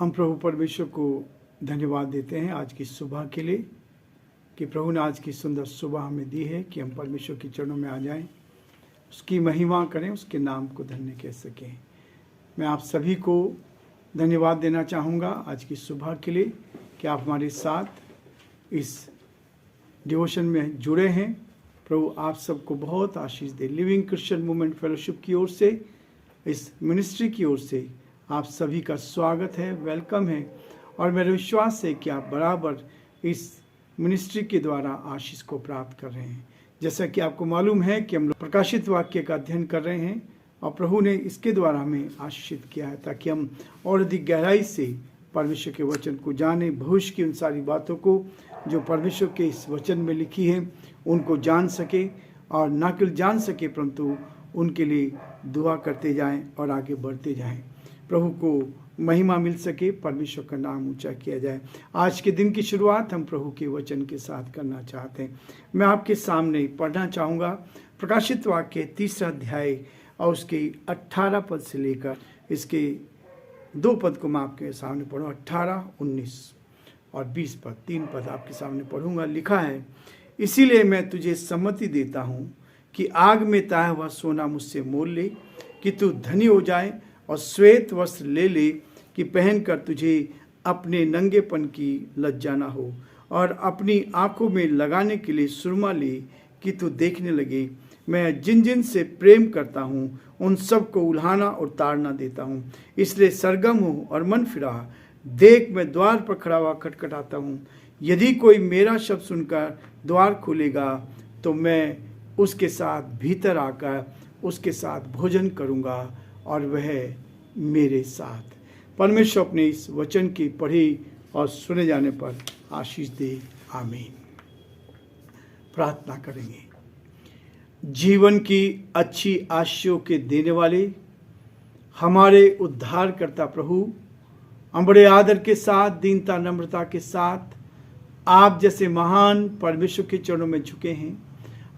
हम प्रभु परमेश्वर को धन्यवाद देते हैं आज की सुबह के लिए कि प्रभु ने आज की सुंदर सुबह हमें दी है कि हम परमेश्वर के चरणों में आ जाएं, उसकी महिमा करें, उसके नाम को धन्य कह सकें। मैं आप सभी को धन्यवाद देना चाहूँगा आज की सुबह के लिए कि आप हमारे साथ इस डिवोशन में जुड़े हैं। प्रभु आप सबको बहुत आशीष दे। लिविंग क्रिश्चियन मूवमेंट फेलोशिप की ओर से, इस मिनिस्ट्री की ओर से आप सभी का स्वागत है, वेलकम है। और मेरा विश्वास है कि आप बराबर इस मिनिस्ट्री के द्वारा आशीष को प्राप्त कर रहे हैं। जैसा कि आपको मालूम है कि हम लोग प्रकाशित वाक्य का अध्ययन कर रहे हैं और प्रभु ने इसके द्वारा हमें आशीषित किया है ताकि हम और अधिक गहराई से परमेश्वर के वचन को जाने, भविष्य की उन सारी बातों को जो परमेश्वर के इस वचन में लिखी है उनको जान सके, और न केवल जान सके परंतु उनके लिए दुआ करते जाएं और आगे बढ़ते जाएं। प्रभु को महिमा मिल सके, परमेश्वर का नाम ऊंचा किया जाए। आज के दिन की शुरुआत हम प्रभु के वचन के साथ करना चाहते हैं। मैं आपके सामने पढ़ना चाहूँगा प्रकाशित वाक्य 3 अध्याय और उसके 18 पद से लेकर इसके 2 पद को मैं आपके सामने पढ़ूँ। 18, 19 और 20 पद, 3 पद आपके सामने पढ़ूंगा। लिखा है, इसीलिए मैं तुझे सम्मति देता हूँ कि आग में ताया हुआ सोना मुझसे मोल ले, कि तू धनी हो जाए, और श्वेत वस्त्र ले ले कि पहनकर तुझे अपने नंगेपन की लज्जा ना हो, और अपनी आंखों में लगाने के लिए सुरमा ले कि तू देखने लगे। मैं जिन जिन से प्रेम करता हूँ उन सब को उल्हाना और ताड़ना देता हूँ। इसलिए सरगम हो और मन फिरा, देख मैं द्वार पर खड़ा हुआ खटखटाता हूँ। यदि कोई मेरा शब्द सुनकर द्वार खोलेगा तो मैं उसके साथ भीतर आकर उसके साथ भोजन करूँगा और वह मेरे साथ। परमेश्वर अपने इस वचन की पढ़ी और सुने जाने पर आशीष दे। आमीन। प्रार्थना करेंगे। जीवन की अच्छी आशीषों के देने वाले हमारे उद्धारकर्ता प्रभु, हम बड़े आदर के साथ, दीनता, नम्रता के साथ आप जैसे महान परमेश्वर के चरणों में झुके हैं।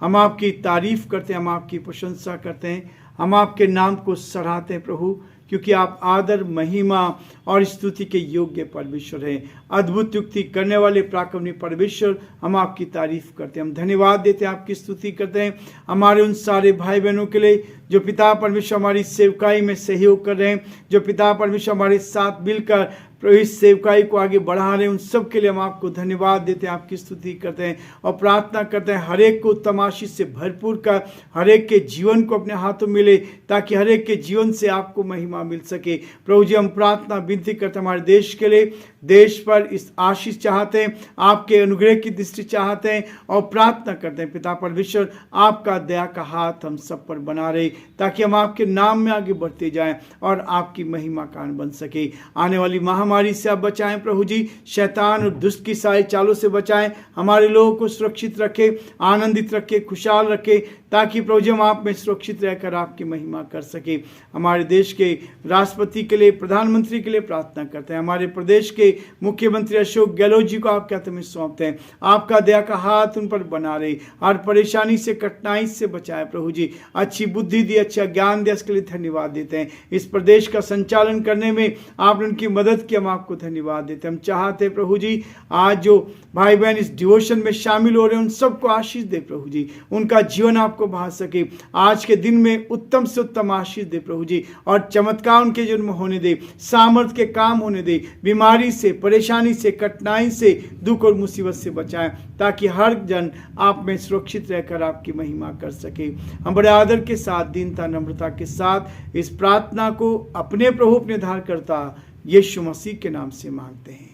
हम आपकी तारीफ करते हैं, हम आपकी प्रशंसा करते हैं, हम आपके नाम को सराहते हैं प्रभु, क्योंकि आप आदर, महिमा और स्तुति के योग्य परमेश्वर हैं। अद्भुत युक्ति करने वाले पराक्रमी परमेश्वर, हम आपकी तारीफ करते हैं, हम धन्यवाद देते हैं, आपकी स्तुति करते हैं हमारे उन सारे भाई बहनों के लिए जो पिता परमेश्वर हमारी सेवकाई में सहयोग कर रहे हैं, जो पिता परमेश्वर हमारे साथ मिलकर प्रभु इस सेवकाई को आगे बढ़ा रहे हैं। उन सब के लिए हम आपको धन्यवाद देते हैं, आपकी स्तुति करते हैं और प्रार्थना करते हैं हर एक को उत्तम आशीष से भरपूर कर हर एक के जीवन को अपने हाथों में मिले, ताकि हर एक के जीवन से आपको महिमा मिल सके। प्रभु जी, हम प्रार्थना विनती करते हैं हमारे देश के लिए, देश पर इस आशीष चाहते हैं, आपके अनुग्रह की दृष्टि चाहते हैं और प्रार्थना करते हैं पिता परमेश्वर आपका दया का हाथ हम सब पर बना रहे, ताकि हम आपके नाम में आगे बढ़ते जाएं और आपकी महिमा कारण बन सके। आने वाली महामारी से आप बचाएं प्रभु जी, शैतान और दुष्ट की सारी चालों से बचाएं, हमारे लोगों को सुरक्षित रखें, आनंदित रखें, खुशहाल रखें, ताकि प्रभु जी हम आप में सुरक्षित रहकर आपकी महिमा कर सके। हमारे देश के राष्ट्रपति के लिए, प्रधानमंत्री के लिए प्रार्थना करते हैं। हमारे प्रदेश के मुख्यमंत्री अशोक गहलोत जी को आपके हाथ में सौंपते हैं, आपका दया का हाथ उन पर बना रहे, हर परेशानी से, कठिनाई से बचाए प्रभु जी, अच्छी बुद्धि दी, अच्छा ज्ञान दिया, इसके लिए धन्यवाद देते हैं। इस प्रदेश का संचालन करने में आपने उनकी मदद की, हम आपको धन्यवाद देते हैं। हम चाहते हैं प्रभु जी आज जो भाई बहन इस डिवोशन में शामिल हो रहे हैं उन सबको आशीष दे प्रभु जी, उनका जीवन आपको भा सके। आज के दिन में उत्तम से उत्तम आशीष दे प्रभु जी, और चमत्कार उनके जीवन में होने दे, सामर्थ के काम होने दे, बीमारी से, परेशानी से, कठिनाई से, दुख और मुसीबत से बचाएं, ताकि हर जन आप में सुरक्षित रहकर आपकी महिमा कर सके। हम बड़े आदर के साथ, दीनता, नम्रता के साथ इस प्रार्थना को अपने प्रभु, अपने उद्धारकर्ता यीशु मसीह के नाम से मांगते हैं,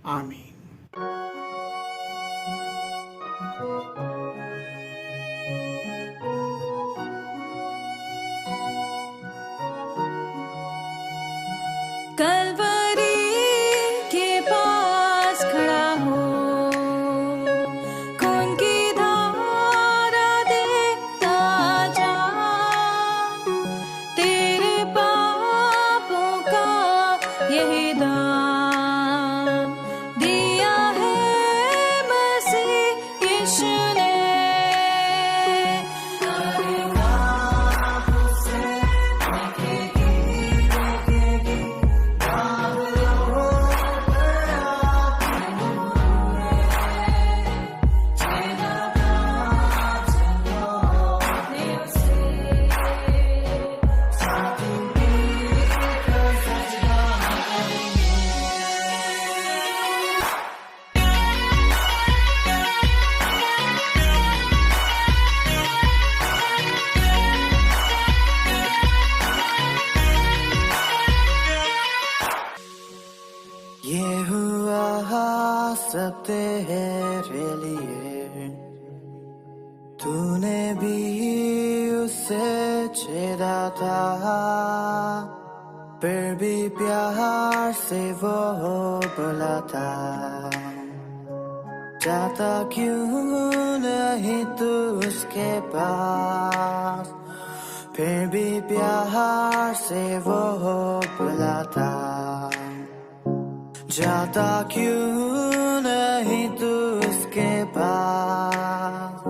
आमीन। कलवरी के पास खड़ा हो, खून की धारा देखता जा, तेरे पापों का यही दाम दिया है मसीह यीशु ने। ये हुआ सब तेरे लिए, तूने भी उसे छेड़ा था, फिर भी प्यार से वो बोला था, जाता क्यों नहीं तू उसके पास, फिर भी प्यार से वो बोला था, जाता क्यों नहीं तू उसके पास।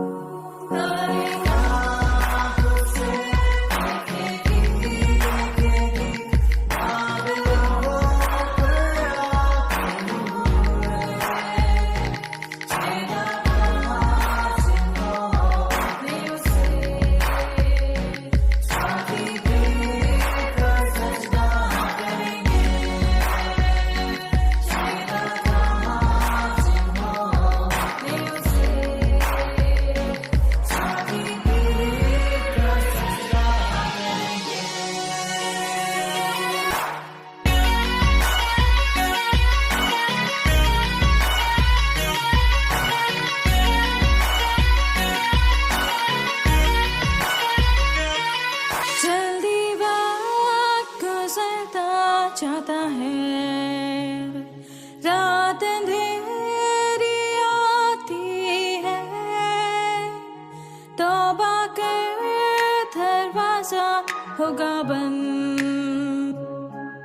चाहता है, रात अंधेरी आती है, तौबा कर दरवाजा होगा बंद,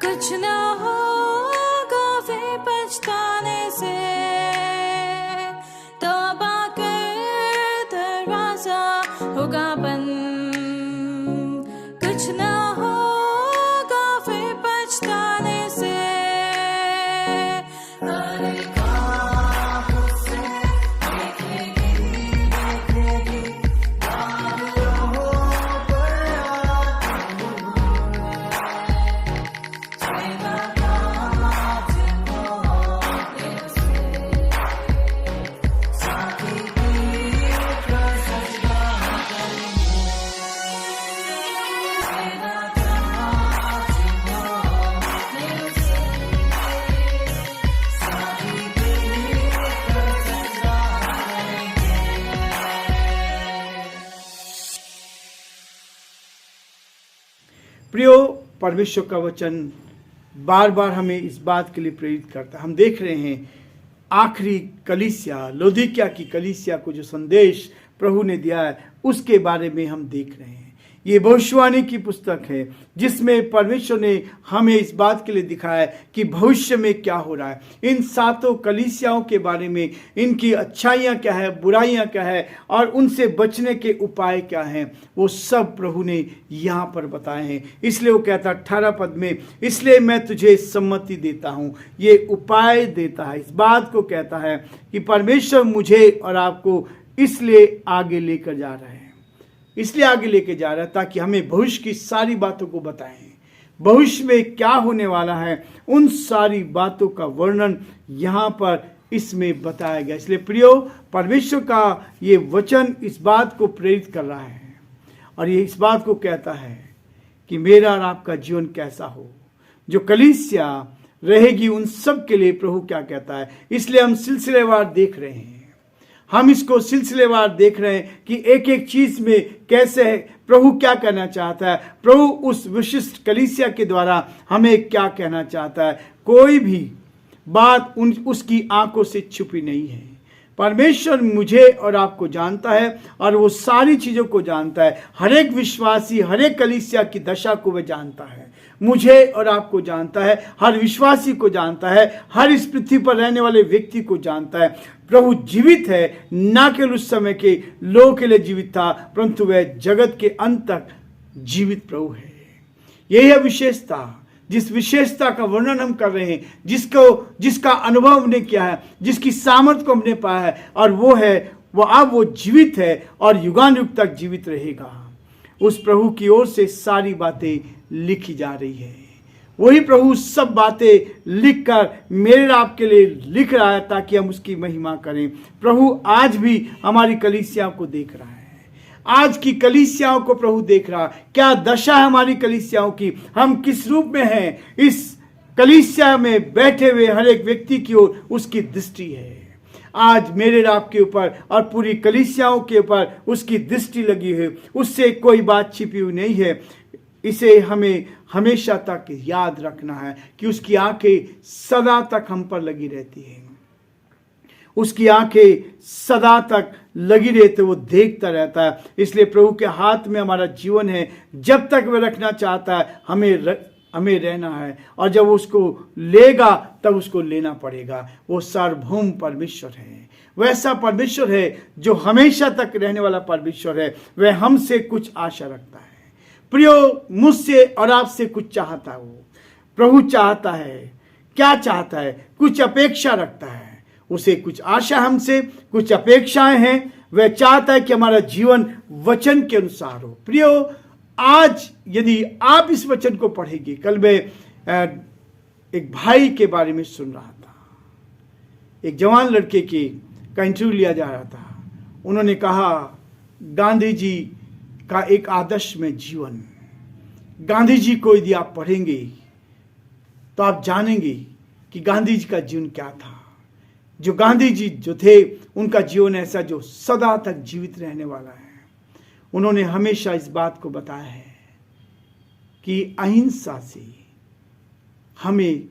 कुछ ना होगा फिर पछताने से, तौबा कर दरवाजा होगा बंद, कुछ ना प्रियो, परमेश्वर का वचन बार बार हमें इस बात के लिए प्रेरित करता है। हम देख रहे हैं आखिरी कलीसिया, लौदीकिया की कलीसिया को जो संदेश प्रभु ने दिया है उसके बारे में हम देख रहे हैं। ये भविष्यवाणी की पुस्तक है जिसमें परमेश्वर ने हमें इस बात के लिए दिखाया है कि भविष्य में क्या हो रहा है, इन सातों कलीसियाओं के बारे में, इनकी अच्छाइयाँ क्या है, बुराइयाँ क्या है और उनसे बचने के उपाय क्या हैं, वो सब प्रभु ने यहाँ पर बताए हैं। इसलिए वो कहता 18 पद में, इसलिए मैं तुझे सम्मति देता हूँ, ये उपाय देता है, इस बात को कहता है कि परमेश्वर मुझे और आपको इसलिए आगे लेकर जा रहे हैं, इसलिए आगे लेके जा रहा है ताकि हमें भविष्य की सारी बातों को बताएं, भविष्य में क्या होने वाला है उन सारी बातों का वर्णन यहाँ पर इसमें बताया गया। इसलिए प्रियो, परमेश्वर का ये वचन इस बात को प्रेरित कर रहा है और ये इस बात को कहता है कि मेरा और आपका जीवन कैसा हो, जो कलीसिया रहेगी उन सब के लिए प्रभु क्या कहता है। इसलिए हम सिलसिलेवार देख रहे हैं, हम इसको सिलसिलेवार देख रहे हैं कि एक एक चीज में कैसे है प्रभु क्या कहना चाहता है, प्रभु उस विशिष्ट कलीसिया के द्वारा हमें क्या कहना चाहता है। कोई भी बात उसकी आंखों से छुपी नहीं है। परमेश्वर मुझे और आपको जानता है और वो सारी चीज़ों को जानता है। हर एक विश्वासी, हर एक कलीसिया की दशा को वह जानता है, मुझे और आपको जानता है, हर विश्वासी को जानता है, हर इस पृथ्वी पर रहने वाले व्यक्ति को जानता है। प्रभु जीवित है, ना केवल उस समय के लोगों के लिए जीवित था, परंतु वह जगत के अंत तक जीवित प्रभु है। यही है विशेषता, जिस विशेषता का वर्णन हम कर रहे हैं, जिसका अनुभव हमने किया है, जिसकी सामर्थ्य को हमने पाया है, और वो जीवित है और युगानुयुग तक जीवित रहेगा। उस प्रभु की ओर से सारी बातें लिखी जा रही है। वही प्रभु सब बातें लिखकर मेरे आपके लिए लिख रहा है ताकि हम उसकी महिमा करें। प्रभु आज भी हमारी कलीसिया को देख रहा है, आज की कलीसियाओं को प्रभु देख रहा है। क्या दशा है हमारी कलीसियाओं की, हम किस रूप में हैं, इस कलीसिया में बैठे हुए हर एक व्यक्ति की ओर उसकी दृष्टि है। आज मेरे और आपके ऊपर और पूरी कलीसियाओं के ऊपर उसकी दृष्टि लगी है। उससे कोई बात छिपी हुई नहीं है। इसे हमें हमेशा तक याद रखना है कि उसकी आंखें सदा तक हम पर लगी रहती हैं। उसकी आंखें सदा तक लगी रहती, वो देखता रहता है। इसलिए प्रभु के हाथ में हमारा जीवन है। जब तक वह रखना चाहता है हमें रहना है, और जब उसको लेगा तब उसको लेना पड़ेगा। वो सार्वभौम परमेश्वर है, वैसा परमेश्वर है जो हमेशा तक रहने वाला परमेश्वर है। वह हमसे कुछ आशा रखता है। प्रियो, मुझसे और आपसे कुछ चाहता है। वो प्रभु चाहता है, क्या चाहता है? कुछ अपेक्षा रखता है। उसे कुछ आशा हमसे, कुछ अपेक्षाएं हैं। वह चाहता है कि हमारा जीवन वचन के अनुसार हो। प्रियो, आज यदि आप इस वचन को पढ़ेंगे, कल मैं एक भाई के बारे में सुन रहा था। एक जवान लड़के का इंटरव्यू लिया जा रहा था। उन्होंने कहा गांधी जी का एक आदर्श में जीवन। गांधी जी को यदि आप पढ़ेंगे तो आप जानेंगे कि गांधी जी का जीवन क्या था। जो गांधी जी जो थे, उनका जीवन ऐसा जो सदा तक जीवित रहने वाला है। उन्होंने हमेशा इस बात को बताया है कि अहिंसा से हमें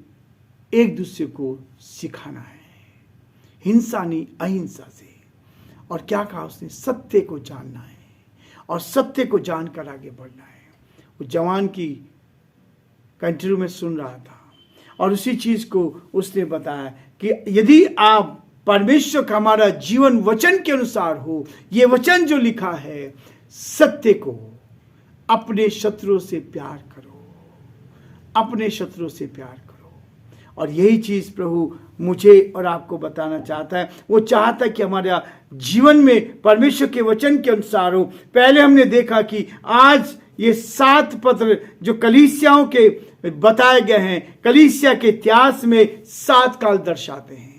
एक दूसरे को सिखाना है। हिंसा नहीं, अहिंसा से। और क्या कहा उसने? सत्य को जानना है और सत्य को जानकर आगे बढ़ना है। वो जवान की इंटरव्यू में सुन रहा था और उसी चीज को उसने बताया कि यदि आप परमेश्वर का हमारा जीवन वचन के अनुसार हो, ये वचन जो लिखा है, सत्य को, अपने शत्रुओं से प्यार करो, अपने शत्रुओं से प्यार करो। और यही चीज प्रभु मुझे और आपको बताना चाहता है। वो चाहता है कि हमारा जीवन में परमेश्वर के वचन के अनुसार हो। पहले हमने देखा कि आज ये 7 पत्र जो कलीसियाओं के बताए गए हैं, कलीसिया के इतिहास में 7 काल दर्शाते हैं।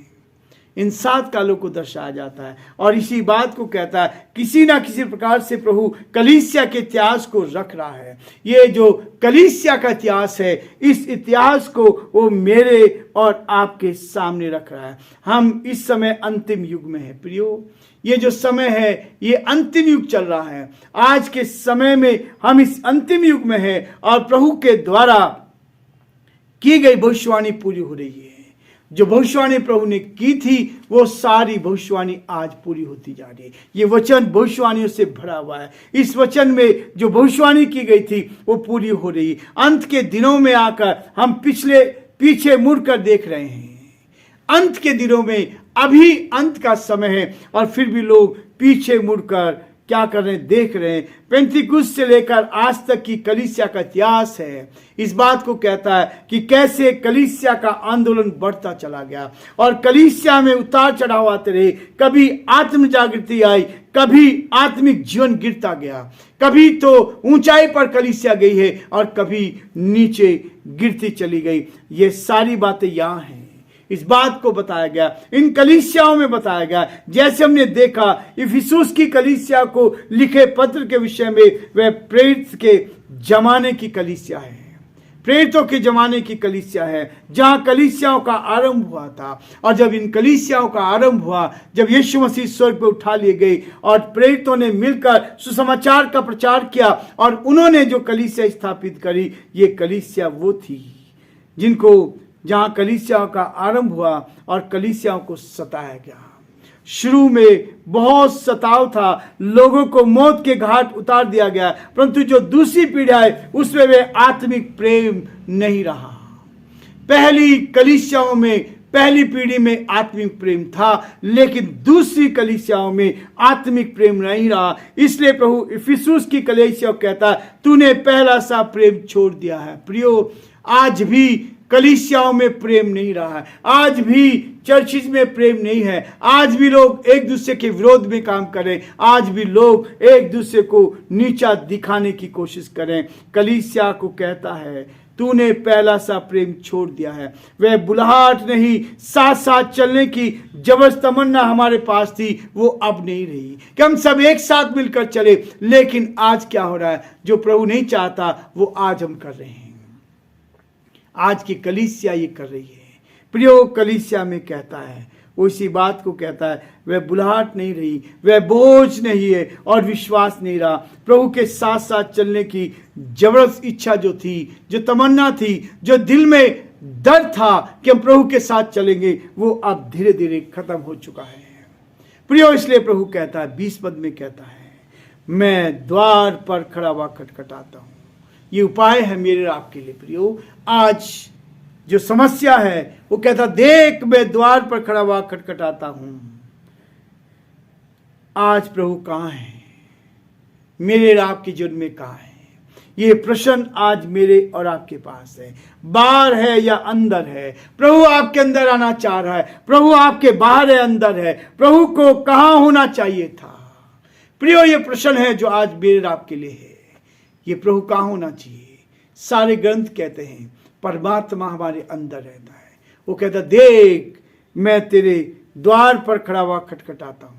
इन 7 कालों को दर्शाया जाता है और इसी बात को कहता है किसी ना किसी प्रकार से प्रभु कलीसिया के इतिहास को रख रहा है। ये जो कलीसिया का इतिहास है, इस इतिहास को वो मेरे और आपके सामने रख रहा है। हम इस समय अंतिम युग में हैं प्रियो। ये जो समय है, ये अंतिम युग चल रहा है। आज के समय में हम इस अंतिम युग में हैं और प्रभु के द्वारा की गई भविष्यवाणी पूरी हो रही है। जो भविष्यवाणी प्रभु ने की थी, वो सारी भविष्यवाणी आज पूरी होती जा रही है। ये वचन भविष्यवाणियों से भरा हुआ है। इस वचन में जो भविष्यवाणी की गई थी वो पूरी हो रही है। अंत के दिनों में आकर हम पीछे मुड़कर देख रहे हैं। अंत के दिनों में अभी अंत का समय है और फिर भी लोग पीछे मुड़कर क्या कर रहे हैं? देख रहे हैं। पेंतीकुस्त से लेकर आज तक की कलीसिया का इतिहास है, इस बात को कहता है कि कैसे कलीसिया का आंदोलन बढ़ता चला गया और कलीसिया में उतार चढ़ाव आते रहे। कभी आत्म जागृति आई, कभी आत्मिक जीवन गिरता गया, कभी तो ऊंचाई पर कलीसिया गई है और कभी नीचे गिरती चली गई। ये सारी बातें यहाँ हैं। इस बात को बताया गया, इन कलीसियाओं में बताया गया। जैसे हमने देखा इफिसुस की कलीसिया को लिखे पत्र के विषय में, वह प्रेरित के जमाने की कलीसिया है, प्रेरितों के जमाने की कलीसिया है, जहां कलीसियाओं का आरंभ हुआ था। और जब इन कलीसियाओं का आरंभ हुआ, जब यीशु मसीह स्वर्ग पे उठा लिए गए और प्रेरितों ने मिलकर सुसमाचार का प्रचार किया और उन्होंने जो कलीसिया स्थापित करी, ये कलीसिया वो थी जहां कलीसियाओं का आरंभ हुआ और कलीसियाओं को सताया गया। शुरू में बहुत सताव था, लोगों को मौत के घाट उतार दिया गया, परंतु जो दूसरी पीढ़ी है उसमें वे आत्मिक प्रेम नहीं रहा। पहली कलीसियाओं में, पहली पीढ़ी में आत्मिक प्रेम था, लेकिन दूसरी कलीसियाओं में आत्मिक प्रेम नहीं रहा। इसलिए प्रभु इफिसुस की कलीसिया कहता है, तूने पहला सा प्रेम छोड़ दिया है। प्रियो, आज भी कलीसियाओं में प्रेम नहीं रहा है, आज भी चर्चिज में प्रेम नहीं है, आज भी लोग एक दूसरे के विरोध में काम करें, आज भी लोग एक दूसरे को नीचा दिखाने की कोशिश करें। कलीसिया को कहता है, तूने पहला सा प्रेम छोड़ दिया है। वह बुलाहट नहीं, साथ साथ चलने की जबरदस्त तमन्ना हमारे पास थी, वो अब नहीं रही कि हम सब एक साथ मिलकर चले। लेकिन आज क्या हो रहा है? जो प्रभु नहीं चाहता वो आज हम कर रहे हैं। आज की कलीसिया ये कर रही है। प्रियो, कलीसिया में कहता है, वो इसी बात को कहता है, वह बुलाहट नहीं रही, वह बोझ नहीं है और विश्वास नहीं रहा। प्रभु के साथ साथ चलने की जबरदस्त इच्छा जो थी, जो तमन्ना थी, जो दिल में डर था कि हम प्रभु के साथ चलेंगे, वो अब धीरे धीरे खत्म हो चुका है। प्रियो, इसलिए प्रभु कहता है, 20 पद में कहता है, मैं द्वार पर खड़ा हुआ खटखटाता हूं। ये उपाय है मेरे आपके लिए। प्रियो, आज जो समस्या है, वो कहता, देख मैं द्वार पर खड़ा हुआ खटखटाता हूं। आज प्रभु कहां है? मेरे और आपके जीवन में कहां है? ये प्रश्न आज मेरे और आपके पास है। बाहर है या अंदर है? प्रभु आपके अंदर आना चाह रहा है, प्रभु आपके बाहर है, अंदर है। प्रभु को कहां होना चाहिए था? प्रियो, ये प्रश्न है जो आज मेरे और आपके लिए है। ये प्रभु कहां होना चाहिए? सारे ग्रंथ कहते हैं परमात्मा हमारे अंदर रहता है। वो कहता, देख मैं तेरे द्वार पर खड़ा हुआ खटखटाता हूं।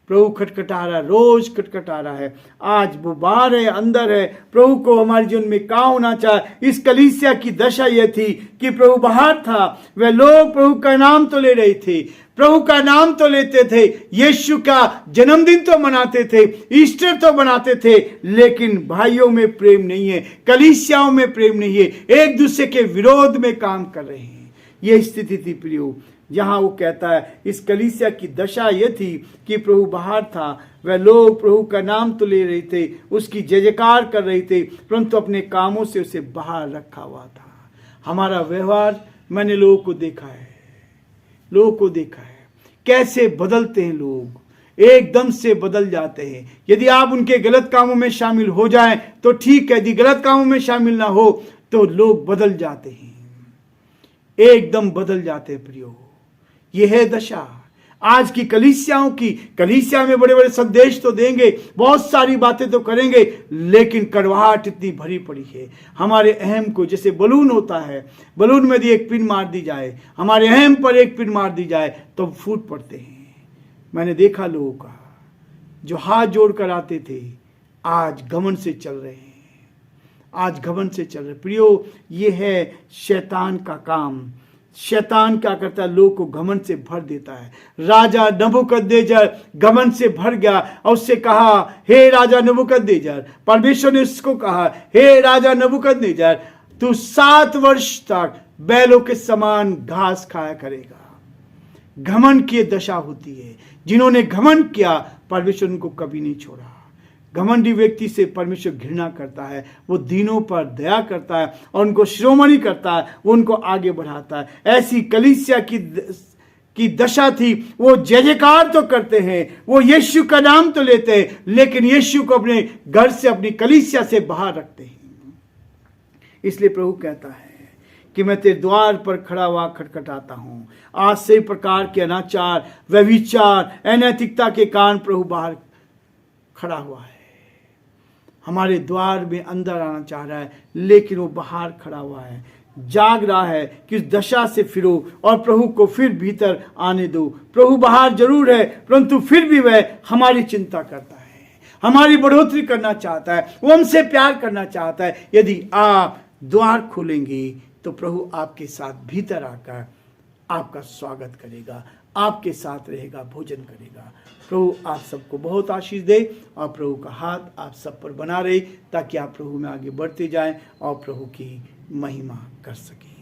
प्रभु खटखटा रहा है, रोज खटखटा रहा है। आज वो बाहर है, अंदर है। प्रभु को हमारे जीवन में क्या होना चाहिए? इस कलीसिया की दशा यह थी कि प्रभु बाहर था, वह लोग प्रभु का नाम तो ले रहे थे, प्रभु का नाम तो लेते थे, यीशु का जन्मदिन तो मनाते थे, ईस्टर तो मनाते थे, लेकिन भाइयों में प्रेम नहीं है, कलीसियाओं में प्रेम नहीं है, एक दूसरे के विरोध में काम कर रहे हैं। यह स्थिति थी प्रियो, जहां वो कहता है इस कलीसिया की दशा यह थी कि प्रभु बाहर था, वह लोग प्रभु का नाम तो ले रहे थे, उसकी जय जयकार कर रहे थे, परंतु अपने कामों से उसे बाहर रखा हुआ था। हमारा व्यवहार, मैंने लोगों को देखा है, कैसे बदलते हैं लोग, एकदम से बदल जाते हैं। यदि आप उनके गलत कामों में शामिल हो जाएं तो ठीक है, यदि गलत कामों में शामिल ना हो तो लोग बदल जाते हैं, एकदम बदल जाते हैं। प्रियो, यह है दशा आज की कलीसियाओं की। कलीसिया में बड़े बड़े संदेश तो देंगे, बहुत सारी बातें तो करेंगे, लेकिन कड़वाहट इतनी भरी पड़ी है। हमारे अहम को, जैसे बलून होता है, बलून में यदि एक पिन मार दी जाए, हमारे अहम पर एक पिन मार दी जाए तो फूट पड़ते हैं। मैंने देखा लोगों का जो हाथ जोड़ कर आते थे, आज घमंड से चल रहे हैं, आज घमंड से चल रहे। प्रियो, ये है शैतान का काम। शैतान क्या करता है? लोग को घमंड से भर देता है। राजा नबूकदनेस्सर घमंड से भर गया और उससे कहा, हे राजा नबूकदनेस्सर, परमेश्वर ने उसको कहा, हे राजा नबूकदनेस्सर, तू 7 वर्ष तक बैलों के समान घास खाया करेगा। घमंड की दशा होती है। जिन्होंने घमंड किया, परमेश्वर उनको कभी नहीं छोड़ा। घमंडी व्यक्ति से परमेश्वर घृणा करता है, वो दीनों पर दया करता है और उनको शिरोमणि करता है, वो उनको आगे बढ़ाता है। ऐसी कलीसिया की दशा थी। वो जय जयकार तो करते हैं, वो यीशु का नाम तो लेते हैं, लेकिन यीशु को अपने घर से, अपनी कलीसिया से बाहर रखते हैं। इसलिए प्रभु कहता है कि मैं तेरे द्वार पर खड़ा हुआ खटखटाता हूं। आज से प्रकार के अनाचार, व्यभिचार, अनैतिकता के कारण प्रभु बाहर खड़ा हुआ है। हमारे द्वार में अंदर आना चाह रहा है, लेकिन वो बाहर खड़ा हुआ है, जाग रहा है कि उस दशा से फिरो और प्रभु को फिर भीतर आने दो। प्रभु बाहर जरूर है, परंतु फिर भी वह हमारी चिंता करता है, हमारी बढ़ोतरी करना चाहता है, वो हमसे प्यार करना चाहता है। यदि आप द्वार खोलेंगे तो प्रभु आपके साथ भीतर आकर आपका स्वागत करेगा, आपके साथ रहेगा, भोजन करेगा। प्रभु आप सबको बहुत आशीष दे और प्रभु का हाथ आप सब पर बना रहे, ताकि आप प्रभु में आगे बढ़ते जाएं और प्रभु की महिमा कर सकें।